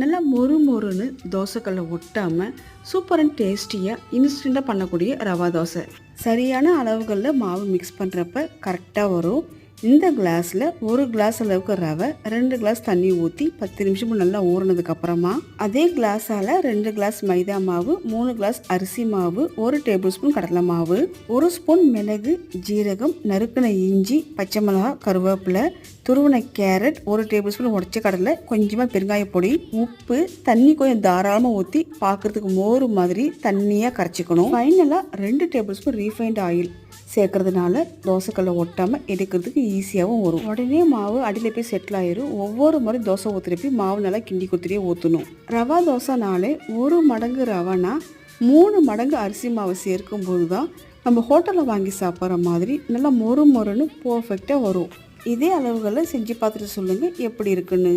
நல்லா மொறு மொறுன்னு தோசைக்கல்லை ஒட்டாமல் சூப்பர் அண்ட் டேஸ்டியாக இன்ஸ்டண்ட்டாக பண்ணக்கூடிய ரவா தோசை. சரியான அளவுகளில் மாவு மிக்ஸ் பண்ணுறப்ப கரெக்டாக வரும். இந்த கிளாஸில் 1 கிளாஸ் அளவுக்கு ரவை, 2 கிளாஸ் தண்ணி ஊற்றி 10 நிமிஷம் நல்லா ஊறினதுக்கப்புறமா அதே கிளாஸால் 2 கிளாஸ் மைதா மாவு, 3 கிளாஸ் அரிசி மாவு, 1 டேபிள் ஸ்பூன் கடலை மாவு, 1 ஸ்பூன் மிளகு, ஜீரகம், நறுக்கின இஞ்சி, பச்சை மிளகாய், கருவேப்பிலை, துருவின கேரட், 1 டேபிள் ஸ்பூன் உடச்ச கடலை, கொஞ்சமாக பெருங்காய பொடி, உப்பு, தண்ணி கொஞ்சம் தாராளமாக ஊற்றி பார்க்குறதுக்கு மோர் மாதிரி தண்ணியாக கரைச்சிக்கணும். ஃபைனலாக 2 டேபிள் ஸ்பூன் ரீஃபைண்ட் ஆயில் சேர்க்கறதுனால தோசைக்கல்லை ஒட்டாமல் எடுக்கிறதுக்கு ஈஸியாகவும் வரும். உடனே மாவு அடியில் போய் செட்டில் ஆயிரும். ஒவ்வொரு முறை தோசை ஊற்றுறப்பி மாவு நல்லா கிண்டி கொடுத்துட்டே ஊற்றணும். ரவா தோசைனாலே 1 மடங்கு ரவைனா 3 மடங்கு அரிசி மாவு சேர்க்கும்போது தான் நம்ம ஹோட்டலில் வாங்கி சாப்பிட்ற மாதிரி நல்லா மொறு மொறுன்னு பர்ஃபெக்டாக வரும். இதே அளவுகளில் செஞ்சு பார்த்துட்டு சொல்லுங்கள் எப்படி இருக்குன்னு.